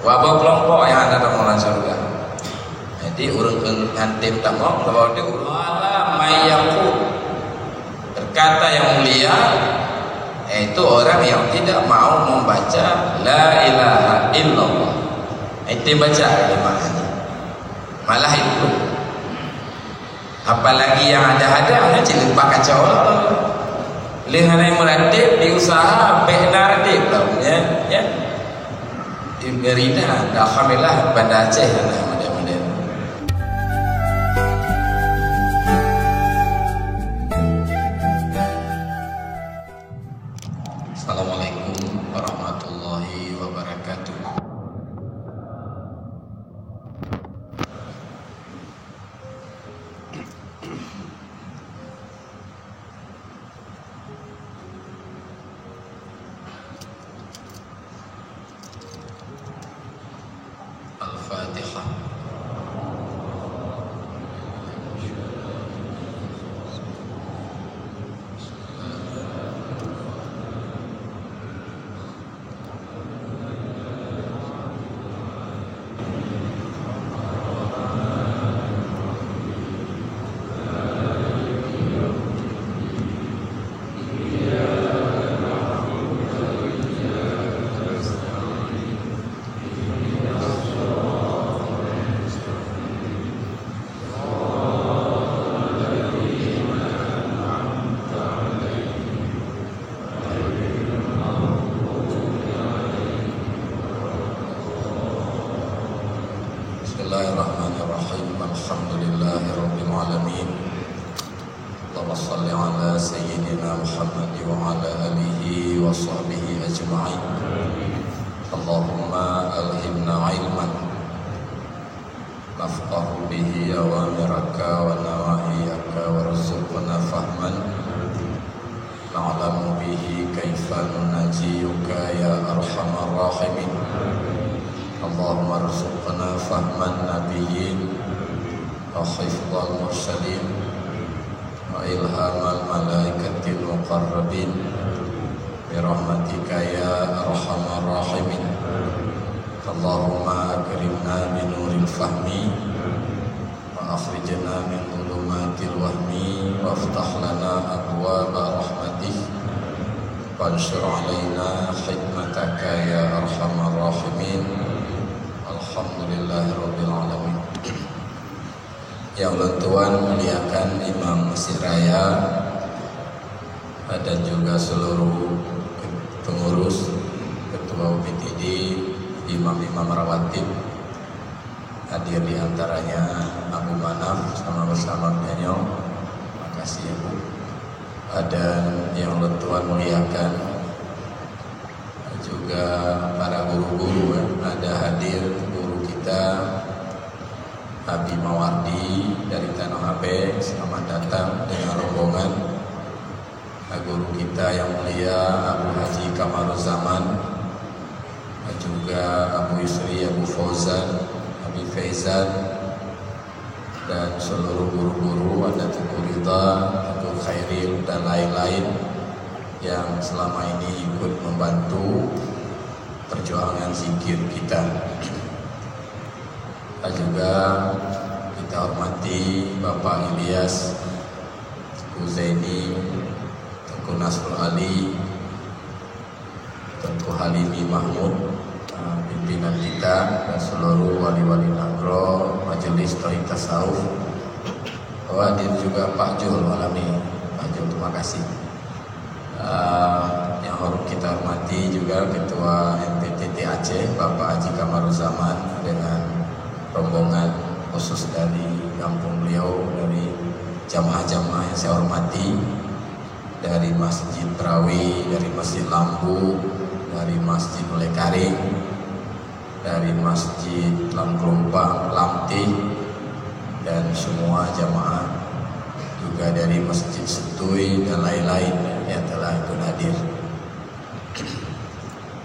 wabah kelompok yang ada dalam surga. Jadi urang ngantim tamok bahwa dia ulama mayaku berkata yang mulia, yaitu orang yang tidak mau membaca la ilaha illallah. Itu baca kalimatnya malah itu, apalagi yang ada jadi lupa kacau lihat yang meratip diusaha benar dip ya Iberina alhamdulillah pada Aceh mudah-mudahan. Assalamualaikum warahmatullahi wabarakatuh. Al-Fatihah. Bismillahirrahmanirrahim. Alhamdulillahirabbil alamin. Allahumma shalli ala sayyidina Muhammad wa ala alihi wa sahbihi ajma'in. Allahumma alhimna ilman nafqahu bihi awamiraka wa nawahiyaka warzuqna fahman na'lamu bihi kaifa nunajiyuka ya arhamar rahimin. Allahumma arzuqna fahman nabiyyin wa hifdzal mursalin wa ilhamal malaikatil muqarrabin bi rahmatika ya arhamar rahimin. Allahumma akrimna bi nuril fahmi wa akhrijna min dhulumatil wahmi waftah lana abwaaba rahmatik wanshur alaina hikmataka ya arhamar rahimin. Alhamdulillahirabbil alamin. Ya Allah Tuhan, muliakan Imam Masjid Raya dan juga seluruh pengurus, ketua UPTD, imam-imam rawatib, hadir di antaranya Abu Manaf bersama beliau. Makasih ya Bu. Dan yang Allah Tuhan muliakan juga para guru-guru ada hadir guru kita Abi Mawardi dari Tanah Abe, selamat datang dengan rombongan. Guru kita yang mulia Abu Haji Kamaruzzaman, juga Abu Yusri, Abu Fauzan, Abi Faizan, dan seluruh guru-guru, ada Tuku Ridha, Tuku Khairil, dan lain-lain yang selama ini ikut membantu perjuangan zikir kita. Juga kita hormati Bapak Ilyas, Tuku Zaini, Tuku Nasrul Ali, Tuku Halimi Mahmud, pimpinan kita, dan seluruh wali-wali Nagro, Majelis Thariq Tasawuf. Hadir juga Pak Jul Alami. Pak Jul, terima kasih. Yang harus kita hormati juga Ketua MPTT Aceh Bapak Haji Kamaruzzaman dengan rombongan khusus dari kampung beliau, dari jamaah-jamaah yang saya hormati, dari Masjid Brawi, dari Masjid Lampu, dari Masjid Lekaring, dari Masjid Lamklumpang, Lamtih, dan semua jamaah, juga dari Masjid Setui dan lain-lain yang telah ikut hadir,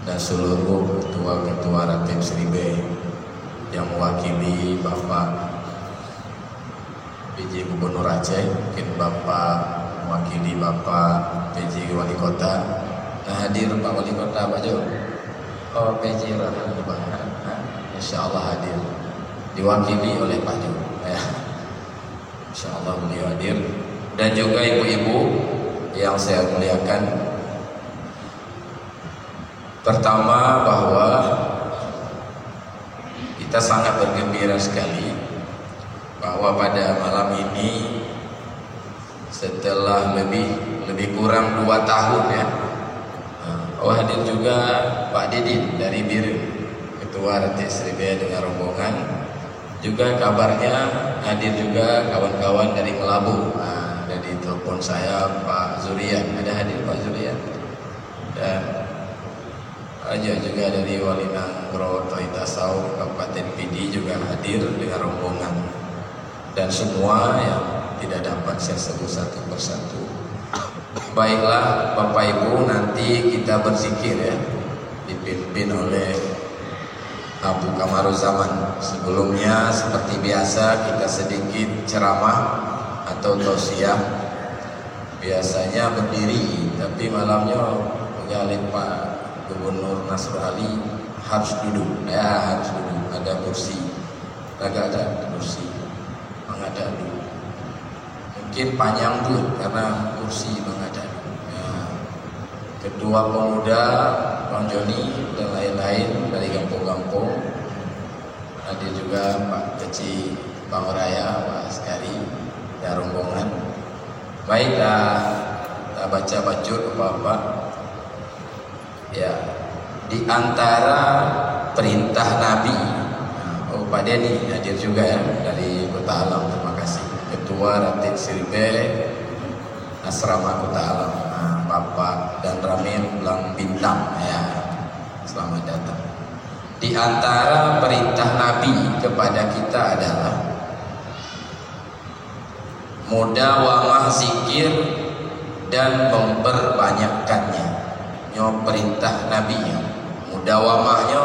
dan seluruh ketua-ketua Ratib Seribe yang mewakili Bapak PJ Gubernur Aceh, mungkin Bapak mewakili Bapak PJ Wali Kota. Nah, hadir Pak Wali Kota Pak Jo. Oh, PJ Rahman. insyaallah hadir, diwakili oleh Pak Jo ya. Insyaallah beliau hadir, dan juga ibu-ibu yang saya muliakan. Pertama, bahwa kita sangat bergembira sekali bahwa pada malam ini setelah lebih kurang 2 tahun ya, hadir juga Pak Didin dari Biru, Ketua RT Sribaya dengan rombongan. Juga kabarnya hadir juga kawan-kawan dari Melabu. Dari telepon saya Pak Zurian, ada hadir Pak Zurian, dan aja juga dari Walinangro Toitasau Kabupaten Pidi juga hadir dengan rombongan, dan semua yang tidak dapat saya sebut satu persatu. Baiklah Bapak Ibu, nanti kita berzikir ya, dipimpin oleh Abu Kamaruzaman. Sebelumnya seperti biasa kita sedikit ceramah atau tausiah. Biasanya berdiri, tapi malamnya oleh Pak Gubernur Nasrul Ali harus duduk ya, harus duduk, ada kursi, agak ada kursi, menghadap dulu. Mungkin panjang tuh karena kursi menghadap ya. Ketua Pemuda Bang Joni dan lain-lain dari kampung-kampung, ada juga Pak Keci Bang Raya, Pak Sekali dan rombongan. Baiklah, kita baca bacot Bapak ya, di antara perintah Nabi. Pak Denny hadir juga ya dari Kota Alam, terima kasih. Ketua Ratib Sribaya Asrama Kota Alam, Bapak dan Ramil Lang Bintang ya, selamat datang. Di antara perintah Nabi kepada kita adalah mudawamah zikir dan memperbanyakkannya. Nyo perintah Nabi nya mudawamahnya,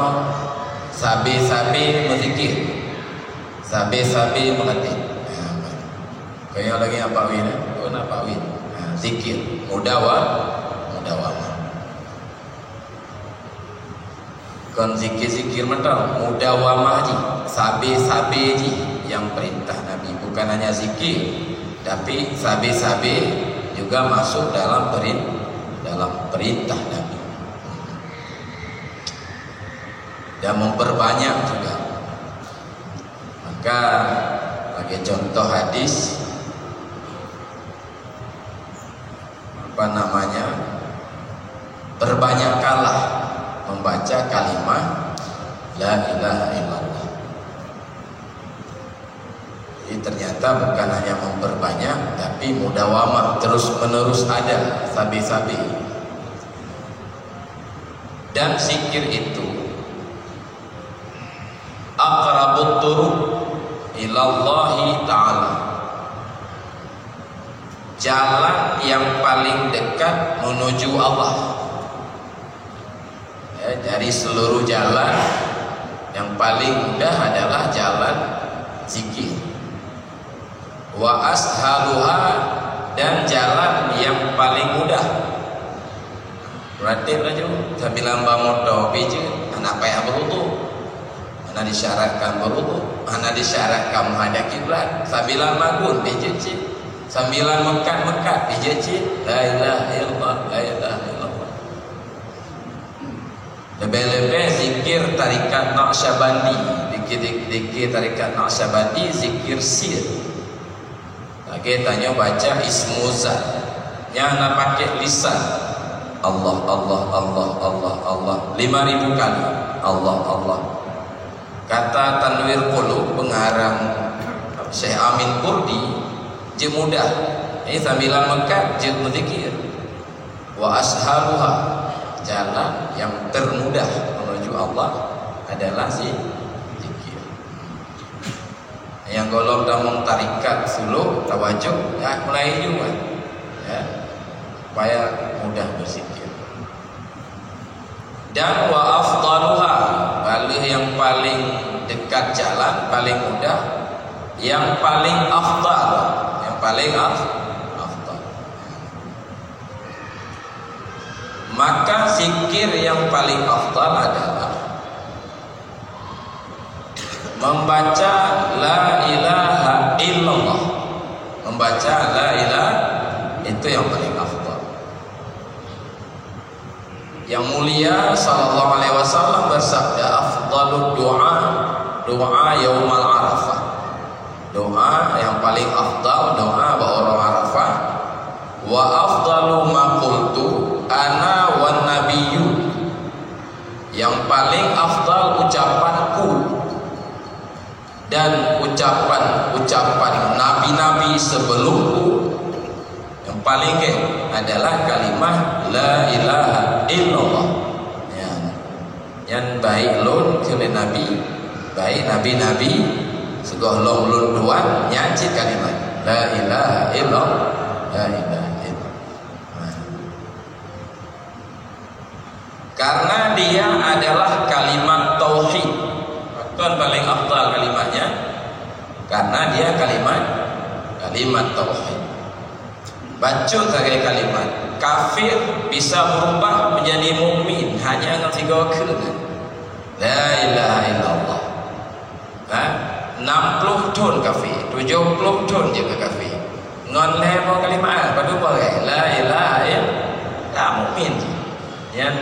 sabe-sabe berzikir, sabe-sabe mengetik. Kayak lagi apa win? Oh apa win? Zikir, mudawamah. Kon zikir mentang, mudawamah ji, sabe-sabe ji yang perintah Nabi, bukan hanya zikir, tapi sabe-sabe juga masuk dalam perintah Nabi. Dan memperbanyak juga. Maka sebagai contoh hadis, berbanyakkanlah membaca kalimat la ilaha illallah. Jadi ternyata bukan hanya memperbanyak, tapi mudawamah, terus menerus ada, sabi-sabi. Dan zikir itu aqrabut turuq ilallahi ta'ala, jalan yang paling dekat menuju Allah ya. Dari seluruh jalan, yang paling mudah adalah jalan zikir. Wa ashaluha, dan jalan yang paling mudah. Berarti aja sambil lamba motor biji, anak payah berutuh, anak disyaratkan berutuh, anak disyaratkan menghadap kiblat, sambilan magun biji, sambilan mekat biji, la ilaha illallah, la ilaha illallah. Lebih-lebih zikir tarikat Naqsyabandi, dikit tarikat Naqsyabandi, zikir sir. Lagi tanya baca ismuzat, yang nak pakai lisan. Allah 5.000 kali. Allah. Kata Tanwir Qulub pengarang Syekh Amin Kurdi, je mudah. Ini sambilan mekat je berzikir. Wa ashaluha, jalan yang termudah menuju Allah adalah zikir. Yang golong dalam tarikat suluk tawajuk ya, mulai juga ya, supaya mudah berzikir. Dan wa afdaluha, balik yang paling dekat jalan, paling mudah, yang paling afdal, yang paling afdal. Maka zikir yang paling afdal adalah membaca la ilaha illallah. Membaca la ilaha itu yang paling afdal. Yang mulia sallallahu alaihi wasallam bersabda, afdalud du'a doa yaumal arafah. Doa yang paling afdal doa orang Arafah. Wa afdalu ma qultu ana wan nabiyyu. Yang paling afdal ucapanku dan ucapan nabi-nabi sebelumku, yang paling adalah kalimah la ilaha illallah. Ya. Yang baik lun kele nabi, baik nabi-nabi segoh long lun tuan nyanyi kalimat la ilaha illallah, la ilaha illallah. Karena dia adalah kalimat tauhid. Tuan paling afdal kalimatnya karena dia kalimat tauhid. Baca sebagai kalimat kafir bisa berubah menjadi mukmin hanya dengan 3 kalimat la ilaha illallah. 60 tahun kafir, 70 tahun juga kafir. Ngon level kalimat pada boleh la ilaha illallah mukmin. Yang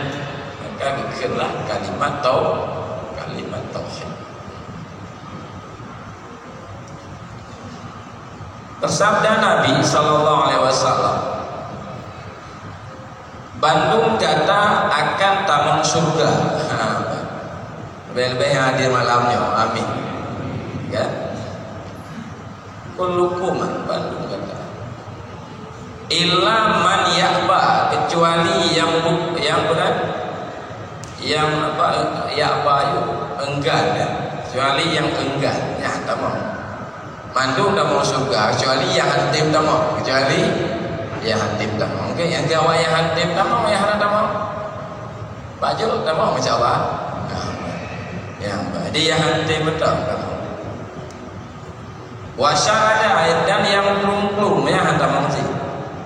maka bikinlah kalimat tauhid. Bersabda Nabi sallallahu alaihi wasallam, Bandung kata akan taman surga. Lebih-lebih yang hadir malamnya, amin. Kan? Kulukuman Bandung kata. Illa man ya'ba, kecuali yang berat, yang ya'ba enggan, ya. Kecuali yang enggan, ya tak mau. Bandung tak mau surga, kecuali yang hantim tak mau, kecuali yang hantim tak mau. Mungkin yang gawa yang hantim tak mau, yang hana tak mau. Baju tak mau macam apa? Jadi yang hantim betul tak mau. Wasyada dan yang plum-plum yang hantam mau sih.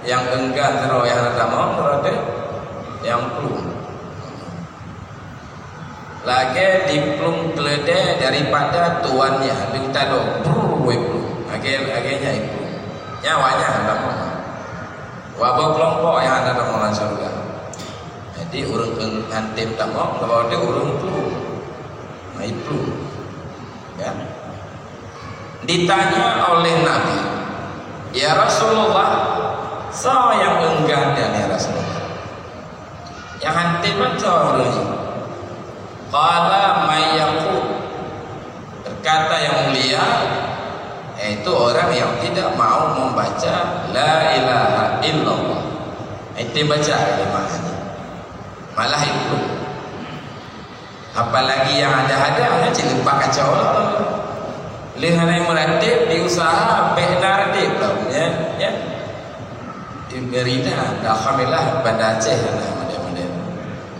Yang enggan terus yang hantam mau berarti yang plum. Lagi diplum keledai daripada tuannya, kita dong akhirnya itu nyawanya hendak mau wabah kelompok yang ada dalam alam surga. Jadi urung hantim tak mau kalau dia urung plum, nah itu ya. Ditanya oleh Nabi, ya Rasulullah, so yang enggan dan ya Rasulullah, yang hantim macam orangnya. Qala mayyaqul, berkata yang mulia, itu orang yang tidak mau membaca la ilaha illallah. Itu baca kalimatnya malah itu. Apalagi yang ada cilepak kacau lah. Lihat yang meratib diusaha benar ratib ya. Di Gerida, alhamdulillah pada Aceh model-model.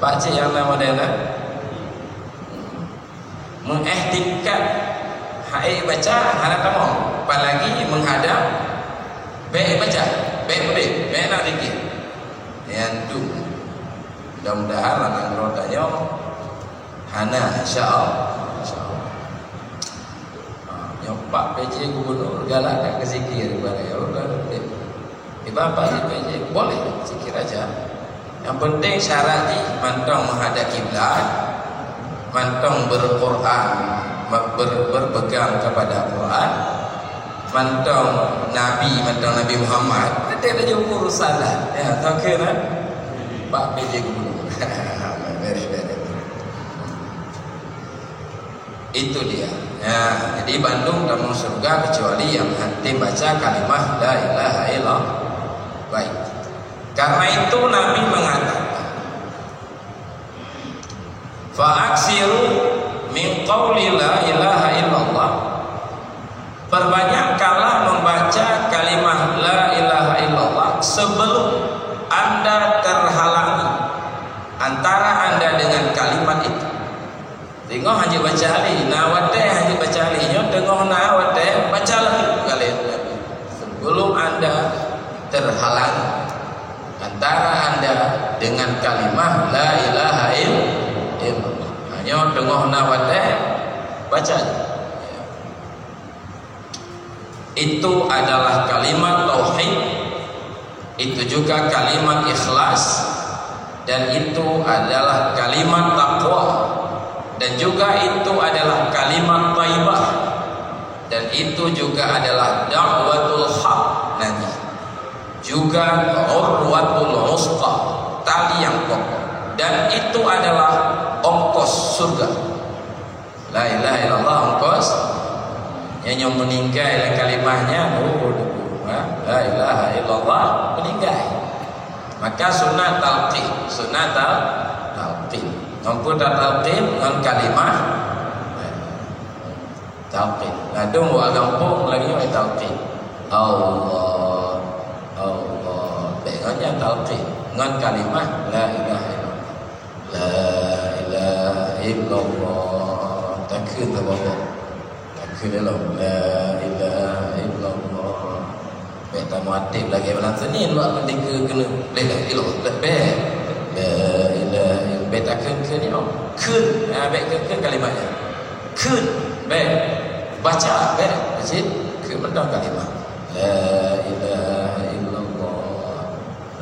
Pak Aceh yang model mengihtikad hai baca harap kamu apalagi menghadap baik baca baik boleh baik nak dikit yang tu mudah-mudahan lanang rodanya hana insyaallah nyopak PJ gubernur galak nak ke zikir kepada ya Allah di bapak di PJ boleh zikir aja. Yang penting syaratnya mantong menghadap kiblat, mantong berquran, berpegang kepada Quran, mantong Nabi Muhammad. Nanti ada jauh urusan lah. Ya, tahu kan? Pak PJ gubernur. Itu dia. Ya, jadi Bandung tak mau surga kecuali yang hati baca kalimah la ilaha illallah. Baik. Karena itu Nabi mengatakan, fa'aksiru min qawli la ilaha illallah. Perbanyakkanlah membaca kalimah la ilaha illallah sebelum Anda terhalangi antara Anda dengan kalimat itu. Tengok haji baca ali, nawate haji baca ali, tengok nawate baca lagi kalian sebelum Anda terhalangi antara Anda dengan kalimah la ilaha illallah. Hanya tengok nawate baca. itu adalah kalimat tauhid, itu juga kalimat ikhlas, dan itu adalah kalimat taqwa, dan juga itu adalah kalimat thayyibah, dan itu juga adalah da'watul haq, nanti juga urwatul usqa, tali yang kokoh, dan itu adalah ongkos surga. La ilaha illallah ongkos yang meninggal dalam kalimahnya la ilaha illallah meninggal. Maka sunat talqin, sunat talqin, mampu talqin dengan kalimah talqin. Ladung wa gampung lagi wa talqin. Allah Allah, dengannya talqin dengan kalimah la ilaha illallah. La ilaha illallah, takbir Allah. Takbir la ilaha illallah. Beta muatib lagi malam Senin buat merdeka kena la ilaha illallah. La ilaha beta ke ni kun baik ke kalimatnya. Kun baik baca baik masjid ke mendak kalimah la ilaha illallah.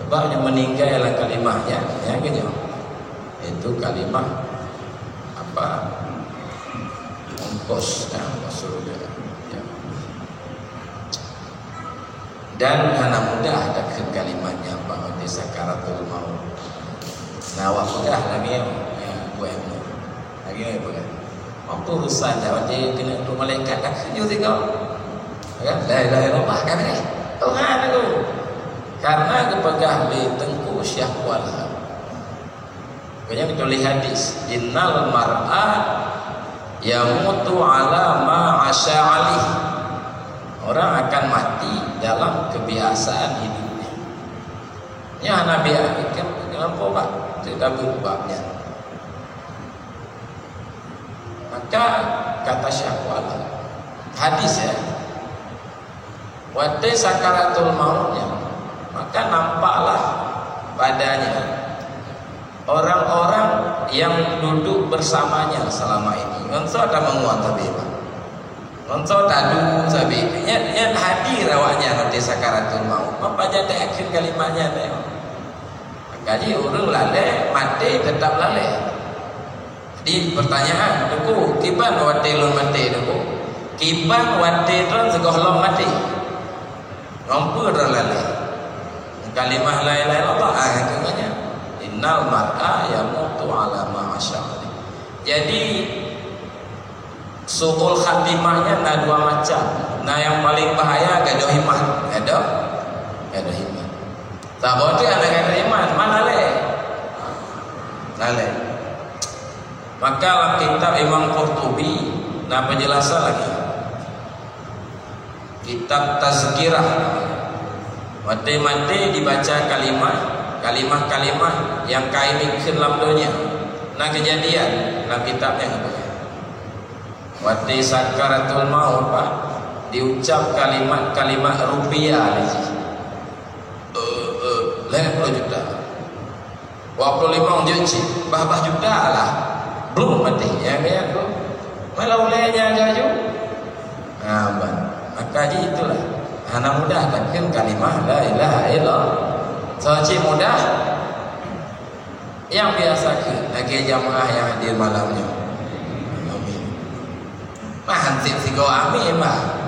Sebabnya meninggal dalam kalimahnya ya gini. Itu kalimah apa? Ongkos surga ya. Dan anak muda ada ke kalimatnya apa di sakaratul maut. Nah mudah lagi ya buat lagi apa kan? Waktu rusak dah dia kena tu malaikat dah setuju tengok. Kan? La ilaha illallah kan ni. Tuhan aku. Karena kepegah di tengku syahwal. Banyak kita lihat hadis, innal mar'a yamutu ala ma asya alih. Orang akan mati dalam kebiasaan hidupnya. Ya Nabi kan kenapa Pak? Tidak berbabnya. Maka kata Syahwal hadis ya, wadai sakaratul mautnya, maka nampaklah padanya orang-orang yang duduk bersamanya selama ini. Ngonso ada menguat tapi Pak. Ngonso tadu sabi. Nya hadir awaknya nanti sakaratul maut. Apa jadi akhir kalimatnya teh. Jadi urang lalai mati tetap lalai. Di pertanyaan, tuku kiban wate lon mati tuku. Kiban wate tron segohlong mati. Ngompu dah lalai. Kalimah la ilaha illallah katanya. Innal mar'a yamutu ala ma asya'ali. Jadi suul khatimahnya ada dua macam. Nah yang paling bahaya gaduh iman, gaduh iman. Tak boleh ada gaduh iman, mana le? Nale. Maka dalam kitab Imam Qurtubi, nah penjelasan lagi. Kitab Tazkirah. Mati-mati dibaca kalimah-kalimah yang kaimikan dalam dunia. Nah kejadian dalam kitabnya apa? Wati sakaratul maut Pak, diucap kalimat-kalimat rupiah lagi. 50 juta. 25 juta, bah juta lah. Belum mati ya kayak tu. Malah ulenya aja. Nah, maka itulah. Anak muda kan kalimah la ilaha illallah. Soci mudah yang biasa ke lagi jamaah yang hadir malamnya. Amin. Mah hansip si go amin mah.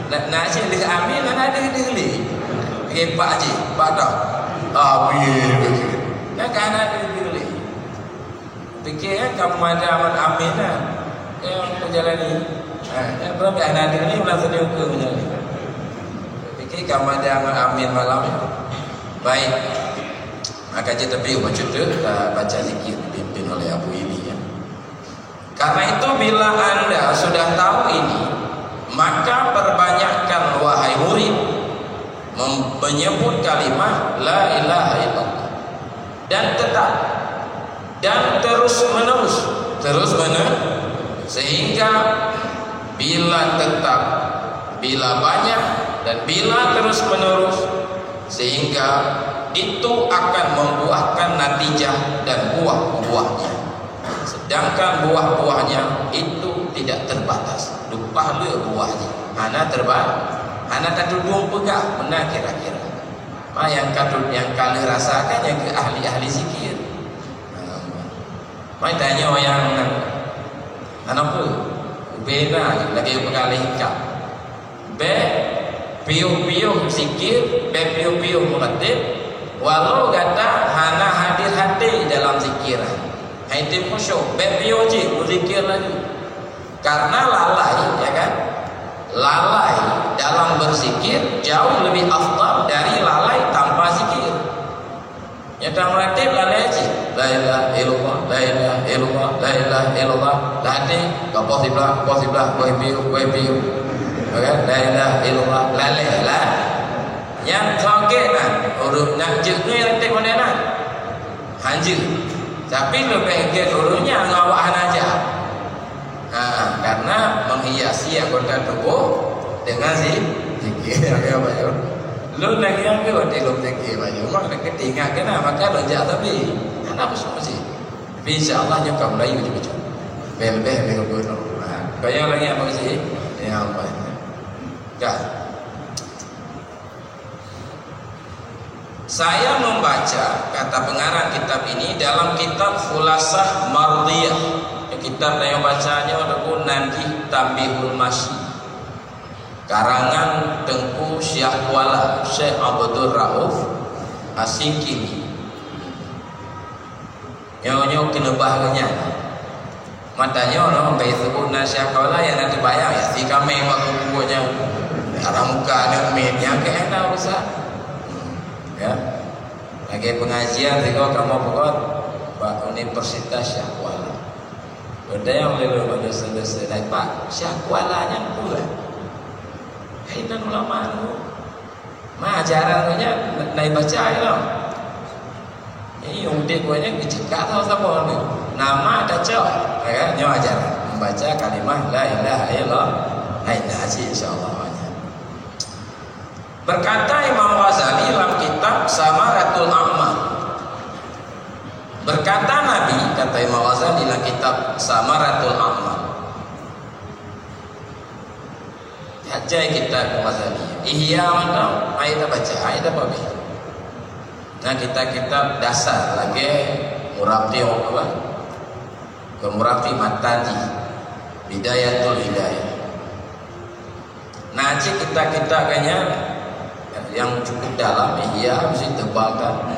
Nak cik amin mana ada dili. Pergi Pak Haji, Pak Dah. Amin begitu. Nak kan ada dili. Fikir kamu ada aman amin lah. Yang menjalani. Berapa anak dili langsung diukur menjalani. Fikir kamu ada aman amin malam. Baik, maka kita pergi baca zikir dipimpin oleh Abu ini ya. Karena itu bila anda sudah tahu ini, maka perbanyakkan wahai murid menyebut kalimah la ilaha illallah dan tetap dan terus menerus sehingga bila tetap, bila banyak dan bila terus menerus, sehingga itu akan membuahkan natijah dan buah-buahnya. Sedangkan buah-buahnya itu tidak terbatas. pahala buah je. Hana terbang, hana kadudung pegah, benar kira-kira. Yang kadud yang kali rasakan yang ke ahli-ahli zikir. Mai tanya yang apa? Bena lagi berkali hikam. Be piu-piu zikir, be piu-piu muratib. Walau kata hana hadir hati dalam zikiran. Hati khusyuk, be piu je berzikir lagi. Karena lalai, ya kan? Lalai dalam berzikir jauh lebih afdal dari lalai tanpa zikir. Nyata meratib lalai aja. La ilaha illallah, la ilaha illallah, la ilaha illallah. Latih, kapos sebelah, gue piu. Kan? La ilaha illallah, lalai lah. Yang target nak, urut nak jengnya ratib mana nak? Hanjir. Tapi lebih ke urutnya ngawak aja. Karena menghiasi anggota tubuh dengan zikir. Apa ya? Lu lagi apa waktu lu zikir baju? Mak nak ketinggal kena maka lonjak tapi. Kenapa semua sih? Tapi insya-Allah nyokap Melayu macam-macam. Bel-bel gunung. Kaya lagi apa sih? Ya apa? Kan? Saya membaca kata pengarang kitab ini dalam kitab Khulasah Mardiyah. Kitab yang bacanya adalah Nandih Tambihul Masyi, karangan Tengku Syahwala Syekh Abdul Rauf Asingkini. Nyonya kena bahaganya. Matanya orang baik sebut Syahwala yang nanti bayar ya. Si kami waktu buatnya arah muka ada media ke enak usah. Ya. Lagi pengajian jika kamu pokok Universitas Syahwala. Ada yang boleh pada selesai naik pak Syahwalanya pula. Hainan ulama tu, ajarannya naik baca ya. Ini udik buatnya kecekak tahu siapa ni. Nama ada cowok, kan? Nyawa ajaran membaca kalimah la ilaha illallah. Naik haji insyaallah. Berkata Imam Ghazali dalam kitab Samaratul A'mal. Berkata Nabi, kata Imam Ghazali dalam kitab Samaratul A'mal. Hajai kitab Ghazali. Ihya mana? Ayat baca, ayat apa? Nah kita kitab dasar lagi Murabti apa? Murabti Mataji Bidayatul Hidayah. Nah kita kayaknya yang cukup dalam Ihya mesti tebalkan.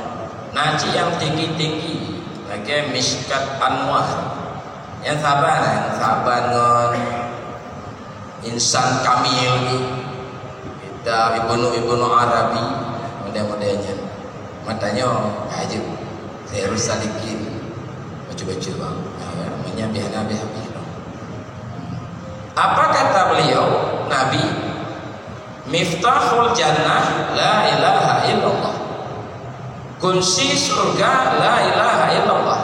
Naci yang tinggi-tinggi lagi Miskat Anwar yang sabar ngon Insan Kamil kita Ibnu Arabi model-modelnya matanya aja saya harus salikin baca-baca bang namanya bihan-bihan. Apa kata beliau Nabi? Miftahul jannah la ilaha illallah. Kunci surga la ilaha illallah.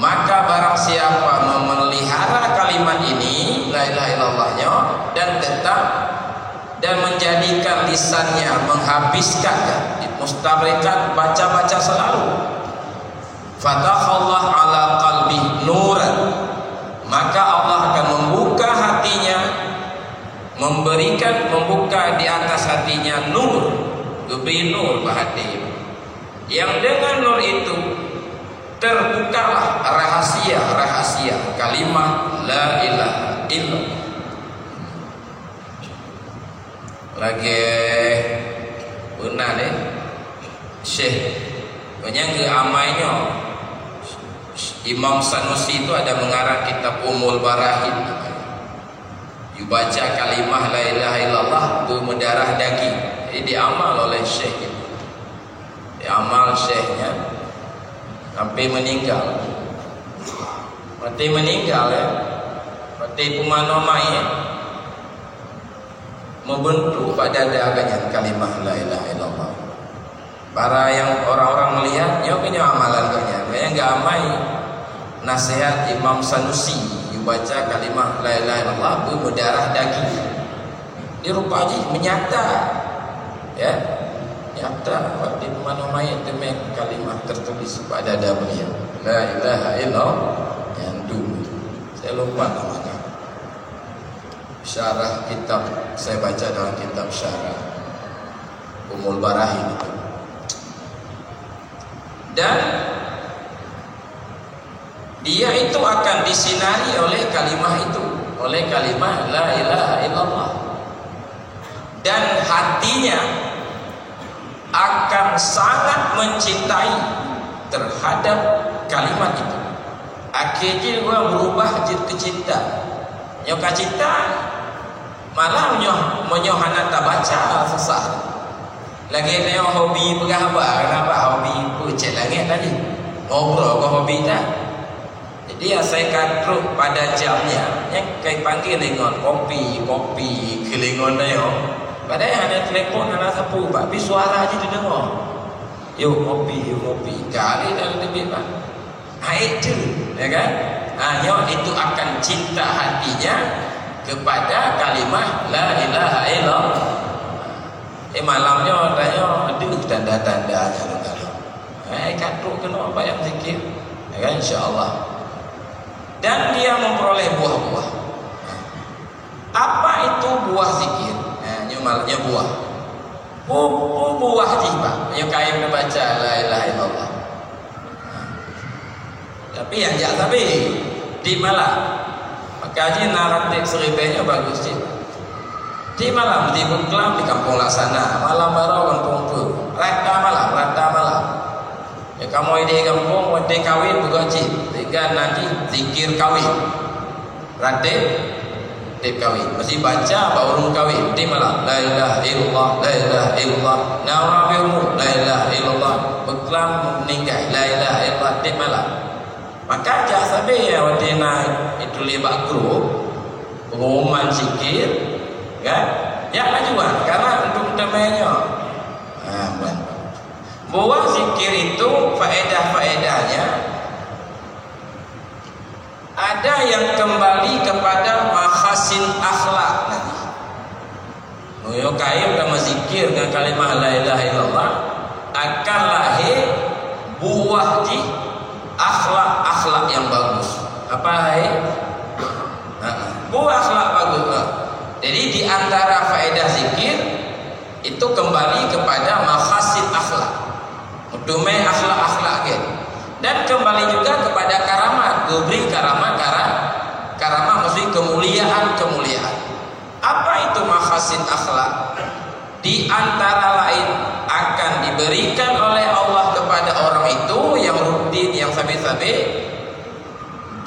Maka barang siapa memelihara kalimat ini la ilaha illallahnya dan tetap dan menjadikan lisannya menghabiskan mustabrikat baca-baca selalu, fatahullah ala qalbi nuran, maka Allah akan membuka hatinya, membuka di atas hatinya nur, lebih nur bahati, yang dengan nur itu terbukalah rahasia kalimat la ilaha illallah. Lagi benar deh Syekh banyak ke amainya Imam Sanusi itu ada mengarang kitab Umul Barahin. Dibaca kalimah la ilaha illallah bermendarah daging. Jadi diamal oleh Syekh itu. Diamal Syekhnya sampai meninggal. Mati meninggal ya. Mati pumanomai ya. Membentuk pada dagangnya kalimah la ilaha illallah. Para yang orang-orang melihat, ya punya amalan kayaknya. Kayaknya enggak amai nasihat Imam Sanusi dibaca kalimah la ilaha illallah berdarah daging. Dia rupanya menyata. Ya. Nyata waktu mana mayat demi kalimah tertulis pada dada beliau. La ilaha illallah yang dulu. Saya lupa namanya. syarah kitab, saya baca dalam kitab syarah Ummul Barahin itu. Dan dia itu akan disinari oleh kalimat itu, oleh kalimat la ilaha illallah. Dan hatinya akan sangat mencintai terhadap kalimat itu. Akhirnya gua berubah jadi kecinta. Nyoka cinta malah menyohana tak baca susah. Lagi neo hobi bergabar, kenapa hobi pucet langit tadi? Ngobrol ke hobi tak? Jadi saya katruk pada jamnya, yang kayak panggil lengon kopi kelingon dah. Padahal ada telefon ada sapu, tapi suara aja didengar. Yo kopi kali dah lebih pak. Itu, ya kan? Itu akan cinta hatinya kepada kalimat la ilaha illallah. Malamnya tanya ada tanda-tandanya kalau. Katruk kena banyak zikir, ya kan? Insya-Allah. Dan dia memperoleh buah-buah. Apa itu buah zikir? Nyumalnya buah. Buah jiwa. Yang kaya membaca la ilaha illallah. Tapi yang jak tapi di malam. Makanya naratif seribanya bagus sih. Di malam di Bengklam di Kampung Laksana, malam baru kampung tu. Rata malam. Ya kamu di kampung wadi kawin begaji. Tiga nanti zikir kawin. Ratib kawin. Mesti baca baru kawin di malam. La ilaha illallah, la ilaha illallah. Nawabimu la ilaha illallah. Bengklam meninggal la ilaha illallah di malam. Maka jangan sampai ya wadina itu libat grup pengumuman zikir, kan? Ya lajuan karena untuk temannya. Bahwa zikir itu faedah-faedahnya ada yang kembali kepada mahasin akhlak nanti. Menyokai sama zikir dengan kalimah la ilaha illallah akan lahir buah di akhlak yang bagus. Apa buah akhlak bagus. Jadi di antara faedah zikir itu kembali kepada mahasin akhlak. Dumai akhlak gitu. Dan kembali juga kepada karamat, diberi karamat mesti kemuliaan. Apa itu mahasin akhlak? Di antara lain akan diberikan oleh Allah kepada orang itu yang rutin, yang sabi-sabi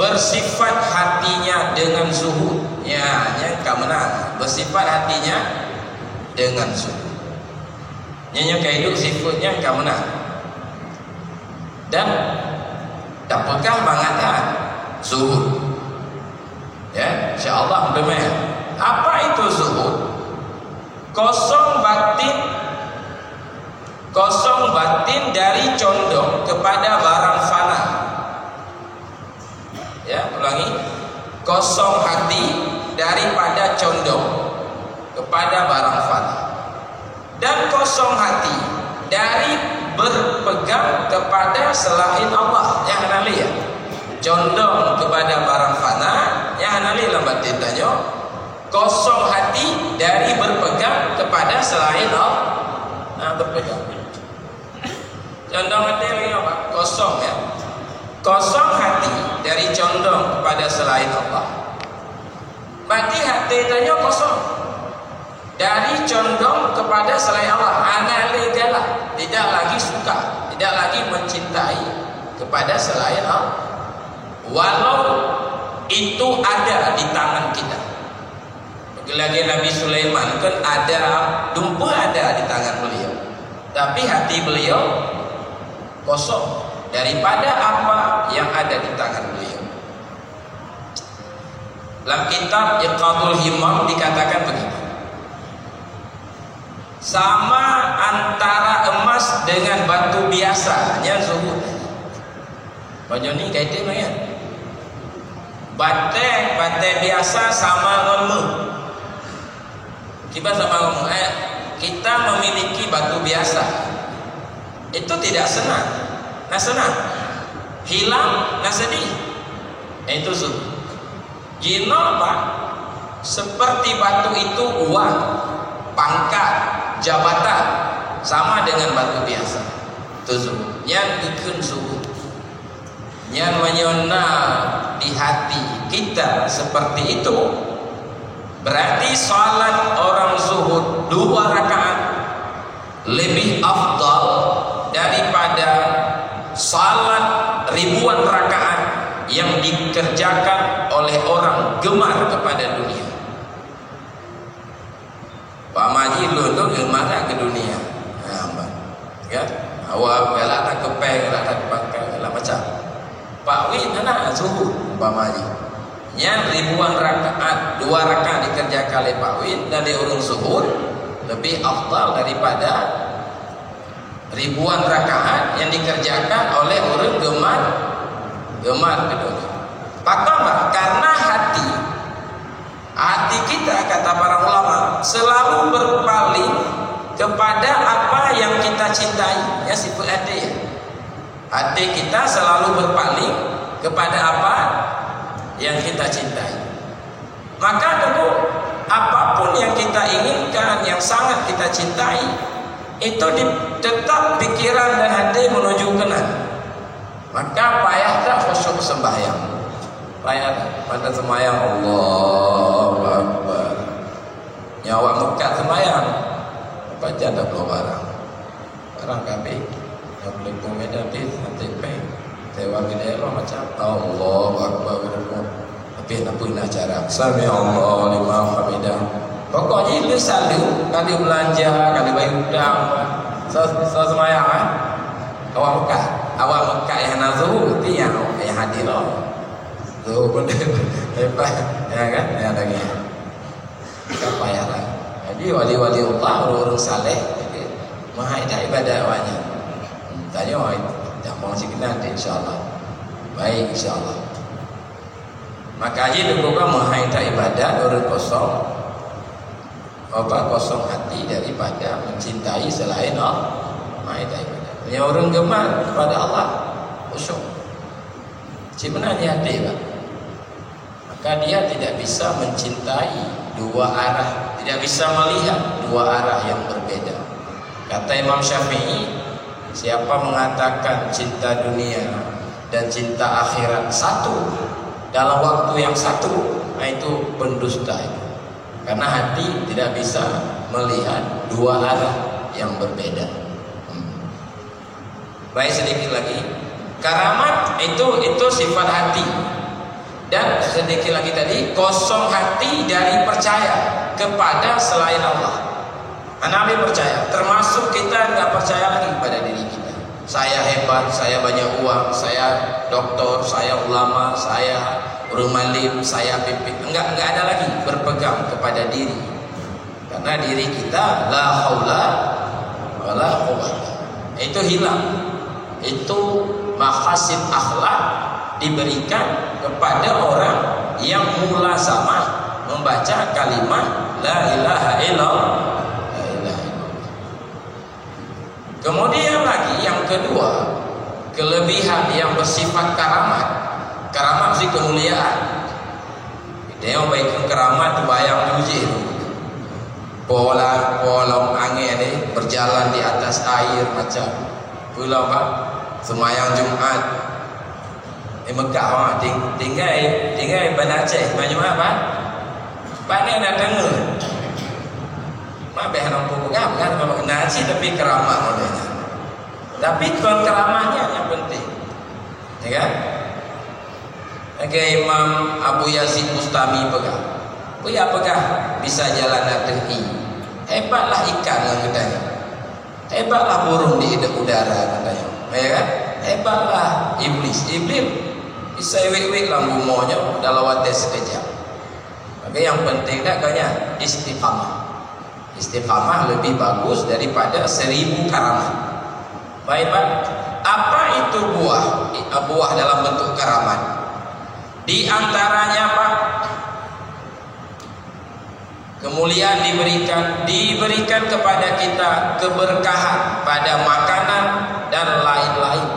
bersifat hatinya dengan zuhud. Ya, yang kemenang bersifat hatinya dengan zuhud. Nyanyi kehidup sifatnya kemenang. Dan dapatkah mengatakan zuhud? Ya, insyaallah benar. Apa itu zuhud? Kosong batin dari condong kepada barang fana. Ya, ulangi. Kosong hati daripada condong kepada barang fana. Dan kosong hati dari berpegang kepada selain Allah. Yang anali ya. Condong kepada barang fana, yang anali lambat ditanya. Kosong hati dari berpegang kepada selain Allah. Berpegang. Condong hati lagi apa? Kosong ya. Kosong hati dari condong kepada selain Allah. Berarti hati tanya kosong dari condong kepada selain Allah. Analigalah, tidak lagi suka, tidak lagi mencintai kepada selain Allah. Walau itu ada di tangan kita. Lagi Nabi Sulaiman kan ada dumpa ada di tangan beliau, tapi hati beliau kosong daripada apa yang ada di tangan beliau. Dalam kitab Iqadul Himmam dikatakan begini, sama antara emas dengan batu biasanya zuhud. Banyak ni kaitan ya. Batu biasa sama dengan kita sama ngomong, kita memiliki batu biasa itu tidak senang, nah senang, hilang, nah sedih, itu zuhud. Jino apa? seperti batu itu uang, pangkat, jabatan, sama dengan batu biasa. Itu zuhud. Yang ikun zuhud, yang menyona di hati kita seperti itu, berarti salat orang zuhud 2 rakaat lebih afdal daripada salat ribuan rakaat yang dikerjakan oleh orang gemar kepada dunia. Pak Maji lu tu gemar ke dunia. Ya, awak galak tak kepeng, galak tak pakai, galak macam. Pak Win anak zuhud Pak Maji. Yang ribuan rakaat, 2 rakaat dikerjakan oleh Pak Win dari orang zuhud lebih afdal daripada ribuan rakaat yang dikerjakan oleh orang gemar ke dunia. Kenapa? Karena hati kita, kata para ulama, selalu berpaling kepada apa yang kita cintai. Ya, sifat hati ya. Hati kita selalu berpaling kepada apa yang kita cintai. Maka tentu apapun yang kita inginkan, yang sangat kita cintai, itu tetap pikiran dan hati menuju kenan. Maka payah tak khusyuk sembahyang. Payah pada sembahyang Allahu Akbar. Nyawa mekat sembahyang. Apa janda belum barang. Barang kami yang boleh pemeda di nanti pay. Sewa gede lo macam Allahu Akbar berdoa. Tapi nak pun acara. Sami Allahu liman hamidah. Pokoknya lu selalu kali belanja, kali bayar hutang. Sembahyang kan? Awak Mekah yang nazuh itu yang hadir loh. Tuh benar hebat ya kan? Ya lagi. Apa ya lah. Jadi wali-wali Allah orang saleh mahaidah ibadah awaknya. Tanya tak mau sih kena insyaallah. Baik insyaallah. Maka aja duga mahaidah ibadah orang kosong. Kosong hati daripada mencintai selain Allah. Mahaidah ibadah. Yang orang gemar kepada Allah khusyuk. Sebenarnya hati Pak. Maka dia tidak bisa mencintai 2 arah, tidak bisa melihat 2 arah yang berbeda. Kata Imam Syafi'i, siapa mengatakan cinta dunia dan cinta akhirat satu dalam waktu yang satu, itu pendusta itu. Karena hati tidak bisa melihat 2 arah yang berbeda. Baik, sedikit lagi. Karamat itu sifat hati. Dan sedikit lagi tadi, kosong hati dari percaya kepada selain Allah. Nabi percaya, termasuk kita nggak percaya lagi pada diri kita. Saya hebat, saya banyak uang, saya doktor, saya ulama, saya rumalim, saya pimpin. Enggak ada lagi berpegang kepada diri. Karena diri kita la haula wala quwwata. Itu hilang. Itu makhasid akhlak diberikan kepada orang yang mulazamah membaca kalimat la ilaha illallah. Kemudian lagi yang kedua, kelebihan yang bersifat karamat. Karamat mesti kemuliaan. Dia baikkan karamat bayang uji. Polong angin ini berjalan di atas air macam pulau Pak. Semayang Jumat di Mekah tinggal Bandar Aceh macam apa? Pak ni nak dengar. Mak beh nak pegang kan memang nasi tapi keramat modelnya. Tapi tuan keramahnya yang penting. Ya kan? Oke, Imam Abu Yazid Bustami pegang. Punya pegang bisa jalan nadehi. Hebatlah ikan yang katanya. Hebatlah burung di udara katanya. Ya kan? Hebatlah iblis bisa wik-wik lambu monyo dalam waktu sekejap. Maka yang penting tak kaya istiqamah lebih bagus daripada 1000 karamat. Baik Pak, apa itu buah dalam bentuk karamat? Di antaranya Pak, kemuliaan diberikan kepada kita, keberkahan pada makanan dan lain-lain.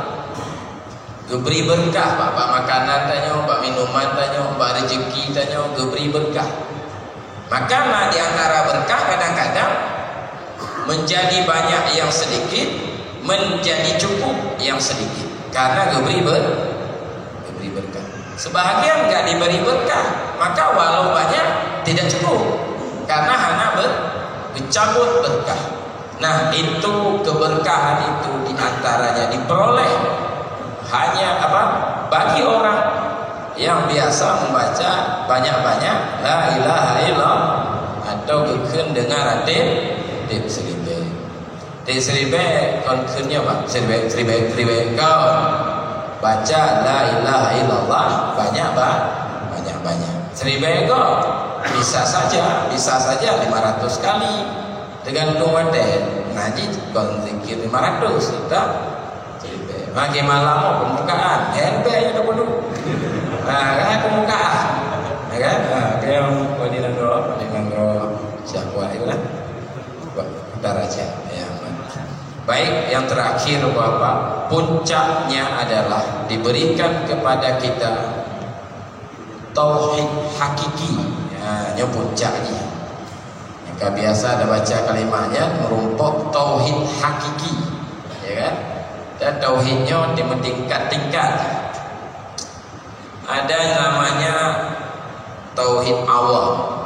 Geberi berkah Pak makanan tanya, Pak minuman tanya, Pak rezeki tanya, geberi berkah. Maka di antara berkah kadang-kadang menjadi banyak yang sedikit, menjadi cukup yang sedikit, karena diberi berkah. Sebahagian nggak diberi berkah, maka walau banyak tidak cukup, karena hanya bercabut berkah. Nah, itu keberkahan itu diantaranya diperoleh hanya bagi orang yang biasa membaca banyak-banyak la ilaha illallah atau keun dengar atin seribe kon keunnya seribe kau baca la ilaha illallah banyak seribe kau bisa saja 500 kali dengan nuwate ngaji kon zikir 500 kita seribe magi malam pembukaan henbe itu kudu pembukaan ya kan yang dengan siapa itu lah daraja ya. Baik, yang terakhir Bapak, puncaknya adalah diberikan kepada kita tauhid hakiki. Ya, puncaknya. Yang biasa ada baca kalimatnya merumpuk tauhid hakiki, ya kan? Dan tauhidnya tingkat-tingkat. Ada namanya tauhid awam.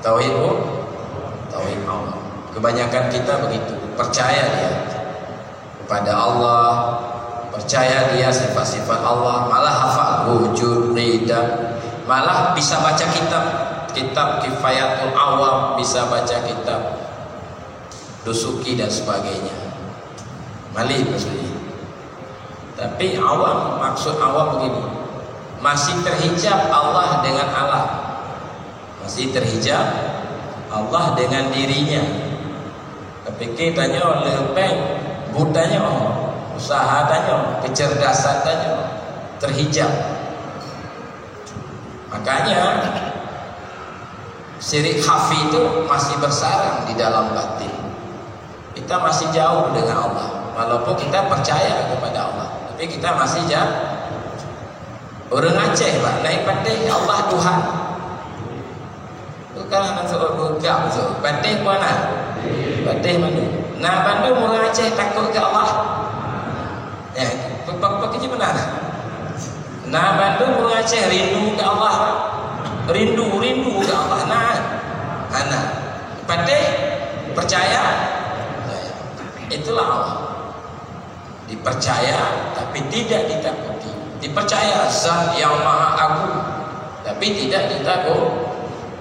Tauhid awam. Kebanyakan kita begitu, percaya dia kepada Allah, percaya dia sifat-sifat Allah, malah hafal wujud, rida, malah bisa baca kitab Kifayatul Awam, bisa baca kitab Dusuki dan sebagainya. Malih maksudnya. Tapi awam, maksud awam begini, masih terhijab Allah dengan alam, masih terhijab Allah dengan dirinya. Pikir tanya lepeng, budanya, usaha tanya, kecerdasan tanya, terhijab. Makanya syirik khafi itu masih bersarang di dalam batin. Kita masih jauh dengan Allah, walaupun kita percaya kepada Allah, tapi kita masih jauh. Orang Aceh Pak, naik pandai Allah Tuhan. Bukan anak seorang bergab tu, pandai mana? Pandai mana? Nah, Bandung orang Aceh takut ke Allah. Ya, apa kerja benar? Nah, Bandung orang Aceh rindu ke Allah. Rindu ke Allah. Nah, pandai percaya. Itulah Allah. Dipercaya tapi tidak ditakuti. Dipercaya zat yang maha agung tapi tidak ditakut.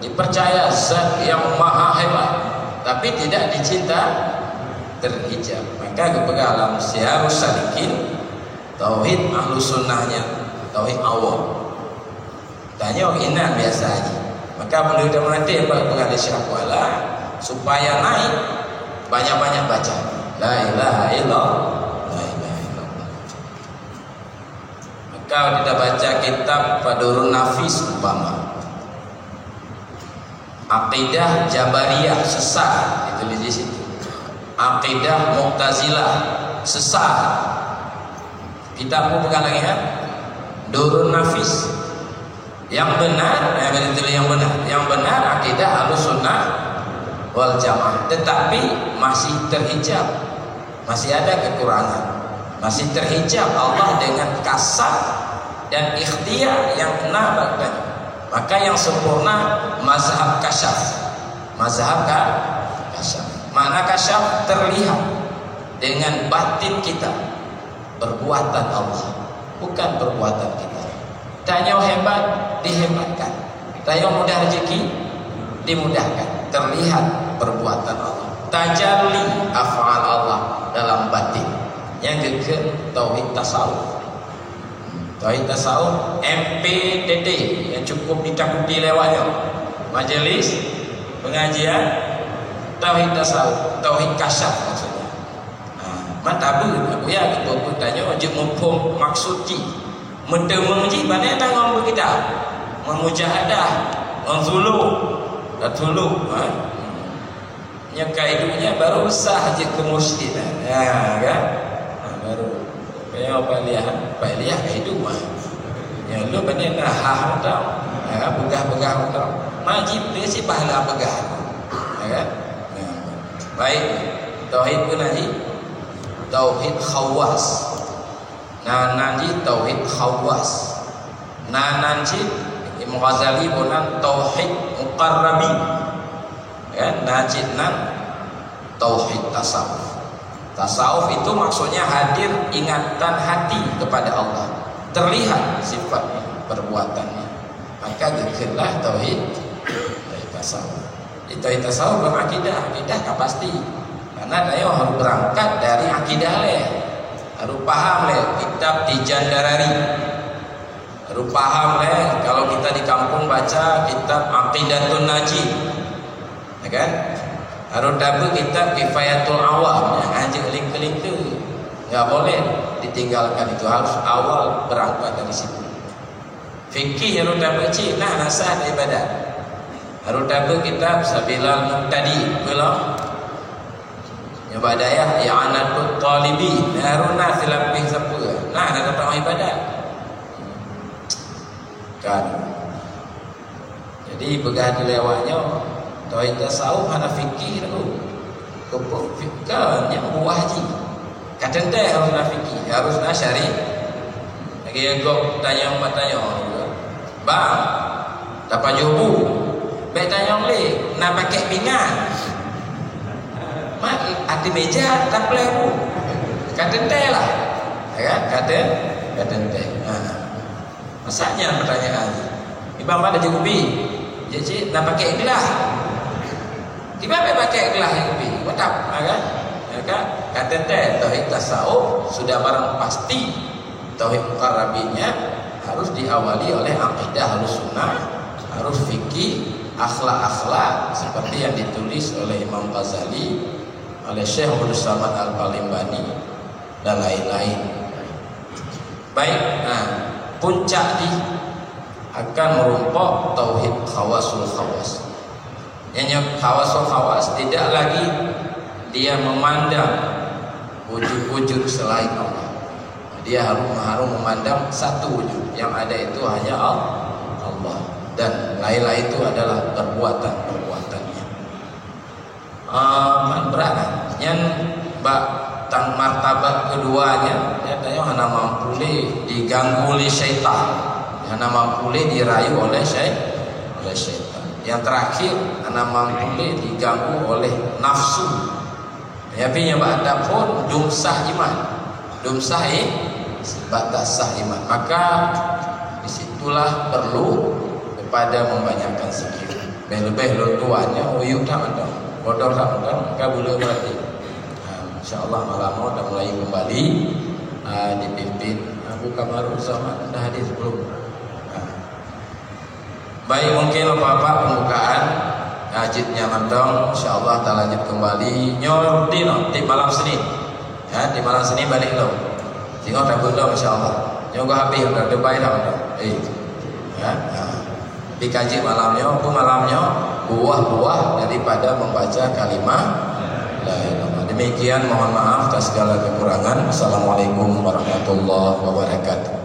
Dipercaya zat yang maha hebat tapi tidak dicinta, terhijab. Maka kepegalan Syiarus Salikin tauhid ahlu sunnahnya tauhid awam. Tanya inan biasa aja. Maka beliau dah mati pengalis syakwala supaya naik banyak-banyak baca la ilaha illallah. Maka kita baca kitab Badurun Nafis umpama Aqidah Jabariyah sesat, itu di situ. Aqidah Mu'tazilah sesat. Kitabmu pegang lagi kan? Durun Nafis. Yang benar, yang benar akidah Ahlussunnah wal Jamaah, tetapi masih terhijab, masih ada kekurangan, masih terhijab Allah dengan kasar dan ikhtiar yang kena bagian. Maka yang sempurna mazhab kasyaf. Mazhab kasyaf. Mana kasyaf terlihat dengan batin kita, perbuatan Allah, bukan perbuatan kita. Tanya hebat dihebatkan, tanya mudah rezeki dimudahkan. Terlihat perbuatan Allah, tajalli af'al Allah dalam batin. Yang kedua tauhid tasawuf. Tauhid tasawuf MPTD yang cukup ditakuti lewatnya majelis pengajian tauhid tasawuf, tauhid kasyaf maksudnya. Matabu aku ya gitu aku tanya ojek mumpung maksud ji menji mana tanggung kita memujahadah menzulu datulu nyeka hidupnya baru sah je ke masjid ya kan baru ya Pak Liah hidup mah. Ya lu benar hah tau. Ya begah-begah tau. Majib dia si pahala pegang. Ya kan? Nah, baik. Tauhid pun haji. Tauhid khawas. Nananji tauhid khawas. Nananji Imam Ghazali bukan tauhid muqarrabin. Ya, najidnan tauhid tasawuf. Tasawuf itu maksudnya hadir ingatan hati kepada Allah, terlihat sifatnya, perbuatannya. Maka dekatlah tauhid tasawuf. Tauhid tasawuf berakidah, akidah kan pasti. Karena dia harus berangkat dari akidah le, harus paham le kitab Tijan Darari, harus paham le kalau kita di kampung baca kitab Aqidatun Najib, ya kan? Harus dapat kitab Kifayatul Awam, yang ajak link-link tu, nggak boleh ditinggalkan, itu harus awal berangkat dari situ. Fikih harus dapat cina nasah ibadah, harus dapat kitab Sabilal Muqtadi, belum. Ibadayah I'anatul Talibin, harus nak silapih siapa, nah ada tentang ibadah, kan? Jadi begitu lewatnya. Tauhid tasawuf hana fikih tu. Kepuk fikah yang buah haji. Kata dia harus nak fikih, harus nak syari. Lagi yang kau tanya juga. Bang, dapat jubu. Baik tanya oleh, nak pakai pinggan. Mak ada meja tak pelebu. Kata dia lah. Ya kan? Kata dia. Masanya pertanyaan. Ibang ada jubi. Jadi nak pakai gelas. Tiba-tiba pakai gelas yang lebih wadap, kan? Kata teh tauhid tasawuf sudah barang pasti tauhid muqarrabinnya harus diawali oleh akidah Ahlussunnah, harus fikih, akhlak-akhlak seperti yang ditulis oleh Imam Ghazali, oleh Syekh Abdul Samad Al-Palimbani dan lain-lain. Baik, nah puncak di akan merumpok tauhid khawasul khawas. Yang khawasul khawas tidak lagi dia memandang wujud-wujud selain Allah. Dia harus memandang satu wujud, yang ada itu hanya Allah, dan lain-lain itu adalah perbuatan-perbuatannya. Berat yang tang martabat keduanya, dia tanya hana mampu diganggu oleh syaitan, hana mampu dirayu oleh syaitan. Yang terakhir, hana mampu diganggu oleh nafsu. Tapi yang ada pun dumsah iman, dumsah batas sah iman. Maka disitulah perlu kepada membanyakkan zikir. Lebih tuannya uyuk tak ada, bodoh tak ada, maka boleh berarti. InsyaAllah malam mau dah mulai kembali dipimpin Abu Kamarul Zaman dah hadir sebelum. Baik, mungkin bapak pembukaan hajitnya mendong, InsyaAllah kita lanjut kembali nyor di malam Senin. Ya, di malam Senin balik lo. Tengok tak belum InsyaAllah. Nyoga habis udah debai dah udah. Ya, dikaji malamnya, buah-buah daripada membaca kalimah la ilaha illallah. Demikian, mohon maaf atas segala kekurangan. Assalamualaikum warahmatullahi wabarakatuh.